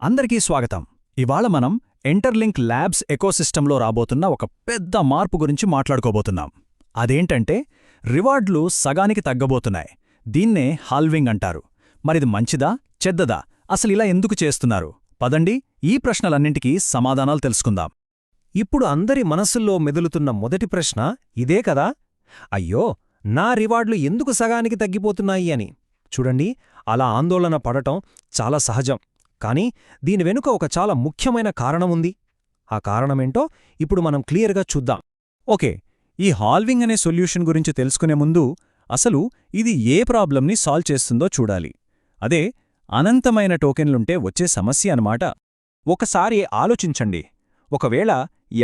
అందరికీ స్వాగతం. ఇవాళ మనం ఎంటర్లింక్ ల్యాబ్స్ ఎకోసిస్టంలో రాబోతున్న ఒక పెద్ద మార్పు గురించి మాట్లాడుకోబోతున్నాం. అదేంటంటే రివార్డ్లు సగానికి తగ్గబోతున్నాయి. దీన్నే హాల్వింగ్ అంటారు. మరిది మంచిదా చెడ్డదా, అసలిలా ఎందుకు చేస్తున్నారు? పదండి ఈ ప్రశ్నలన్నింటికీ సమాధానాలు తెలుసుకుందాం. ఇప్పుడు అందరి మనసుల్లో మెదులుతున్న మొదటి ప్రశ్న ఇదే కదా, అయ్యో నా రివార్డులు ఎందుకు సగానికి తగ్గిపోతున్నాయి అని. చూడండి, అలా ఆందోళన పడటం చాలా సహజం. కానీ దీని వెనుక ఒక చాలా ముఖ్యమైన కారణముంది. ఆ కారణమేంటో ఇప్పుడు మనం క్లియర్గా చూద్దాం. ఓకే, ఈ హాల్వింగ్ అనే సొల్యూషన్ గురించి తెలుసుకునే ముందు అసలు ఇది ఏ ప్రాబ్లంని సాల్వ్ చేస్తుందో చూడాలి. అదే అనంతమైన టోకెన్లుంటే వచ్చే సమస్య అన్నమాట. ఒకసారి ఆలోచించండి, ఒకవేళ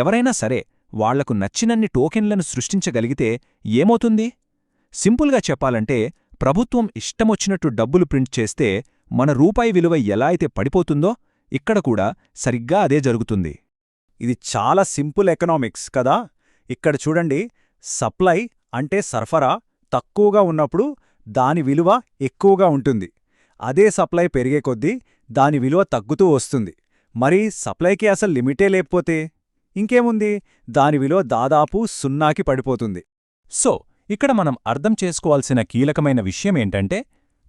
ఎవరైనా సరే వాళ్లకు నచ్చినన్ని టోకెన్లను సృష్టించగలిగితే ఏమవుతుంది? సింపుల్గా చెప్పాలంటే ప్రభుత్వం ఇష్టమొచ్చినట్టు డబ్బులు ప్రింట్ చేస్తే మన రూపాయి విలువ ఎలా అయితే పడిపోతుందో ఇక్కడ కూడా సరిగ్గా అదే జరుగుతుంది. ఇది చాలా సింపుల్ ఎకనామిక్స్ కదా. ఇక్కడ చూడండి, సప్లై అంటే సరఫరా తక్కువగా ఉన్నప్పుడు దాని విలువ ఎక్కువగా ఉంటుంది. అదే సప్లై పెరిగే కొద్దీ దాని విలువ తగ్గుతూ వస్తుంది. మరి సప్లైకి అసలు లిమిటే లేకపోతే ఇంకేముంది, దాని విలువ దాదాపు సున్నాకి పడిపోతుంది. సో ఇక్కడ మనం అర్థం చేసుకోవాల్సిన కీలకమైన విషయమేంటంటే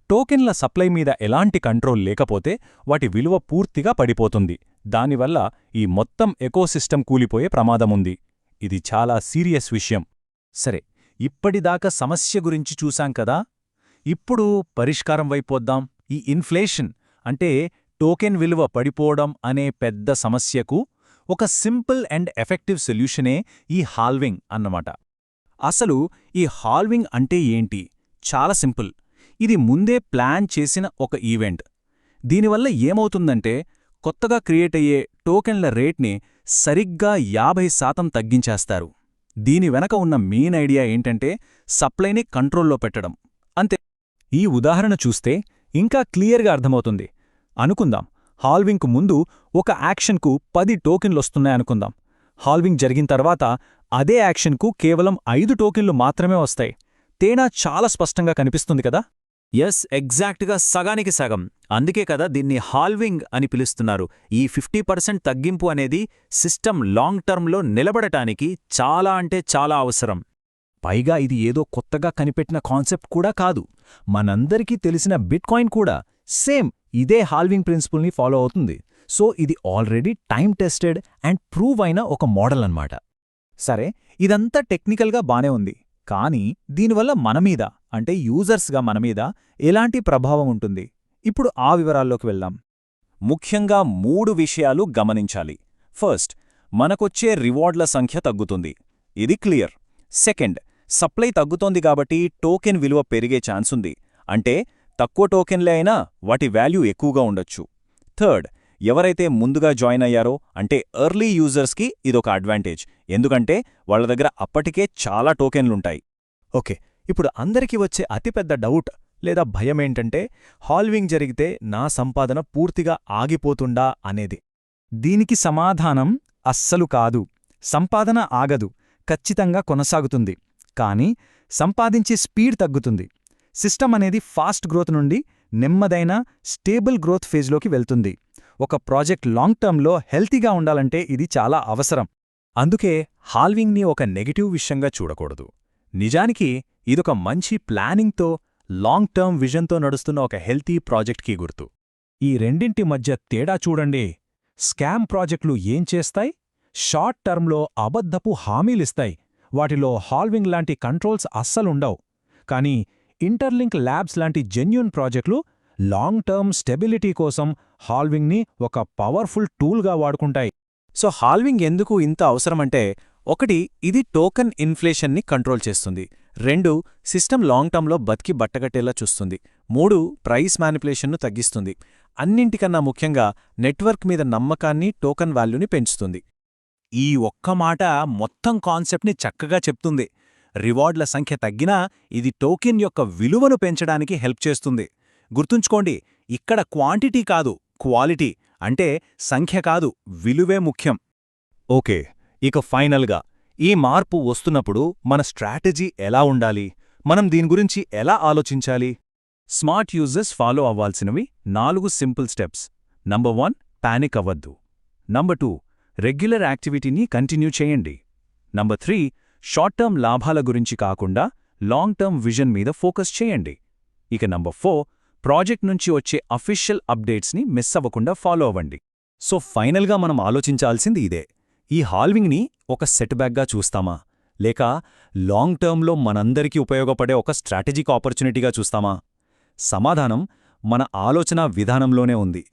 టోకెన్ల సప్లై మీద ఎలాంటి కంట్రోల్ లేకపోతే వాటి విలువ పూర్తిగా పడిపోతుంది. దానివల్ల ఈ మొత్తం ఎకోసిస్టమ్ కూలిపోయే ప్రమాదముంది. ఇది చాలా సీరియస్ విషయం. సరే, ఇప్పటిదాకా సమస్య గురించి చూశాం కదా, ఇప్పుడు పరిష్కారం వైపోద్దాం. ఈ ఇన్ఫ్లేషన్ అంటే టోకెన్ విలువ పడిపోవడం అనే పెద్ద సమస్యకు ఒక సింపుల్ అండ్ ఎఫెక్టివ్ సొల్యూషనే ఈ హాల్వింగ్ అన్నమాట. అసలు ఈ హాల్వింగ్ అంటే ఏంటి? చాలా సింపుల్. ఇది ముందే ప్లాన్ చేసిన ఒక ఈవెంట్. దీనివల్ల ఏమవుతుందంటే కొత్తగా క్రియేట్ అయ్యే టోకెన్ల రేట్ని సరిగ్గా 50% తగ్గించేస్తారు. దీని వెనక ఉన్న మెయిన్ ఐడియా ఏంటంటే సప్లైని కంట్రోల్లో పెట్టడం. అంతే. ఈ ఉదాహరణ చూస్తే ఇంకా క్లియర్గా అర్థమవుతుంది. అనుకుందాం, హాల్వింగ్కు ముందు ఒక యాక్షన్కు 10 టోకెన్లొస్తున్నాయనుకుందాం. హాల్వింగ్ జరిగిన తర్వాత అదే యాక్షన్కు కేవలం 5 టోకెన్లు మాత్రమే వస్తాయి. తేడా చాలా స్పష్టంగా కనిపిస్తుంది కదా. ఎస్, ఎగ్జాక్ట్గా సగానికి సగం. అందుకే కదా దీన్ని హాల్వింగ్ అని పిలుస్తున్నారు. ఈ 50% తగ్గింపు అనేది సిస్టమ్ లాంగ్ టర్మ్లో నిలబడటానికి చాలా అంటే చాలా అవసరం. పైగా ఇది ఏదో కొత్తగా కనిపెట్టిన కాన్సెప్ట్ కూడా కాదు. మనందరికీ తెలిసిన బిట్కాయిన్ కూడా సేమ్ ఇదే హాల్వింగ్ ప్రిన్సిపుల్ని ఫాలో అవుతుంది. సో ఇది already time tested and prove అయిన ఒక మోడల్ అన్నమాట. సరే, ఇదంతా టెక్నికల్గా బానే ఉంది. కానీ దీనివల్ల మనమీద అంటే యూజర్స్గా మనమీద ఎలాంటి ప్రభావం ఉంటుంది? ఇప్పుడు ఆ వివరాల్లోకి వెళ్దాం. ముఖ్యంగా 3 విషయాలు గమనించాలి. ఫస్ట్, మనకొచ్చే రివార్డ్ల సంఖ్య తగ్గుతుంది. ఇది క్లియర్. సెకండ్, సప్లై తగ్గుతోంది కాబట్టి టోకెన్ విలువ పెరిగే ఛాన్సుంది. అంటే తక్కువ టోకెన్లే అయినా వాటి వాల్యూ ఎక్కువగా ఉండొచ్చు. థర్డ్, ఎవరైతే ముందుగా జాయిన్ అయ్యారో అంటే ఎర్లీ యూజర్స్కి ఇదొక అడ్వాంటేజ్. ఎందుకంటే వాళ్ల దగ్గర అప్పటికే చాలా టోకెన్లుంటాయి. ఓకే, ఇప్పుడు అందరికీ వచ్చే అతిపెద్ద డౌట్ లేదా భయమేంటంటే హాల్వింగ్ జరిగితే నా సంపాదన పూర్తిగా ఆగిపోతుందా అనేది. దీనికి సమాధానం అస్సలు కాదు. సంపాదన ఆగదు, ఖచ్చితంగా కొనసాగుతుంది. కానీ సంపాదించే స్పీడ్ తగ్గుతుంది. సిస్టమ్ అనేది ఫాస్ట్ గ్రోత్ నుండి నెమ్మదైన స్టేబుల్ గ్రోత్ ఫేజ్లోకి వెళ్తుంది. ఒక ప్రాజెక్ట్ లాంగ్ టర్మ్లో హెల్తీగా ఉండాలంటే ఇది చాలా అవసరం. అందుకే హాల్వింగ్ని ఒక నెగటివ్ విషయంగా చూడకూడదు. నిజానికి ఇదొక మంచి ప్లానింగ్తో లాంగ్ టర్మ్ విజన్తో నడుస్తున్న ఒక హెల్తీ ప్రాజెక్ట్కి గుర్తు. ఈ రెండింటి మధ్య తేడా చూడండి. స్కామ్ ప్రాజెక్టులు ఏం చేస్తాయి? షార్ట్ టర్మ్లో అబద్ధపు హామీలిస్తాయి. వాటిలో హాల్వింగ్ లాంటి కంట్రోల్స్ అస్సలుండవు. కానీ ఇంటర్లింక్ ల్యాబ్స్ లాంటి జెన్యూన్ ప్రాజెక్టులు లాంగ్ టర్మ్ స్టెబిలిటీ కోసం హాల్వింగ్ని ఒక పవర్ఫుల్ టూల్గా వాడుకుంటాయి. సో హాల్వింగ్ ఎందుకు ఇంత అవసరమంటే, 1, ఇది టోకెన్ ఇన్ఫ్లేషన్ని కంట్రోల్ చేస్తుంది. 2, సిస్టమ్ లాంగ్ టర్మ్లో బతికి బట్టగట్టేలా చూస్తుంది. 3, ప్రైస్ మ్యానిపులేషన్ను తగ్గిస్తుంది. అన్నింటికన్నా ముఖ్యంగా నెట్వర్క్ మీద నమ్మకాన్ని, టోకెన్ వాల్యూని పెంచుతుంది. ఈ ఒక్క మాట మొత్తం కాన్సెప్ట్ని చక్కగా చెప్తుంది. రివార్డ్ల సంఖ్య తగ్గినా ఇది టోకెన్ యొక్క విలువను పెంచడానికి హెల్ప్ చేస్తుంది. గుర్తుంచుకోండి, ఇక్కడ క్వాంటిటీ కాదు, క్వాలిటీ. అంటే సంఖ్య కాదు, విలువే ముఖ్యం. ఓకే, ఇక ఫైనల్గా ఈ మార్పు వస్తున్నప్పుడు మన స్ట్రాటజీ ఎలా ఉండాలి? మనం దీని గురించి ఎలా ఆలోచించాలి? స్మార్ట్ యూజర్స్ ఫాలో అవ్వాల్సినవి 4 సింపుల్ స్టెప్స్. నంబర్ 1, పానిక్ అవ్వద్దు. నంబర్ 2, రెగ్యులర్ యాక్టివిటీని కంటిన్యూ చేయండి. నంబర్ 3, షార్ట్ టర్మ్ లాభాల గురించి కాకుండా లాంగ్ టర్మ్ విజన్ మీద ఫోకస్ చేయండి. ఇక నంబర్ 4, ప్రాజెక్ట్ నుంచి వచ్చే అఫీషియల్ అప్డేట్స్ని మిస్ అవ్వకుండా ఫాలో అవ్వండి. సో ఫైనల్గా మనం ఆలోచించాల్సింది ఇదే. ఈ హాల్వింగ్ని ఒక సెట్బ్యాక్గా చూస్తామా, లేక లాంగ్ టర్మ్లో మనందరికీ ఉపయోగపడే ఒక స్ట్రాటజిక్ ఆపర్చునిటీగా చూస్తామా? సమాధానం మన ఆలోచనా విధానంలోనే ఉంది.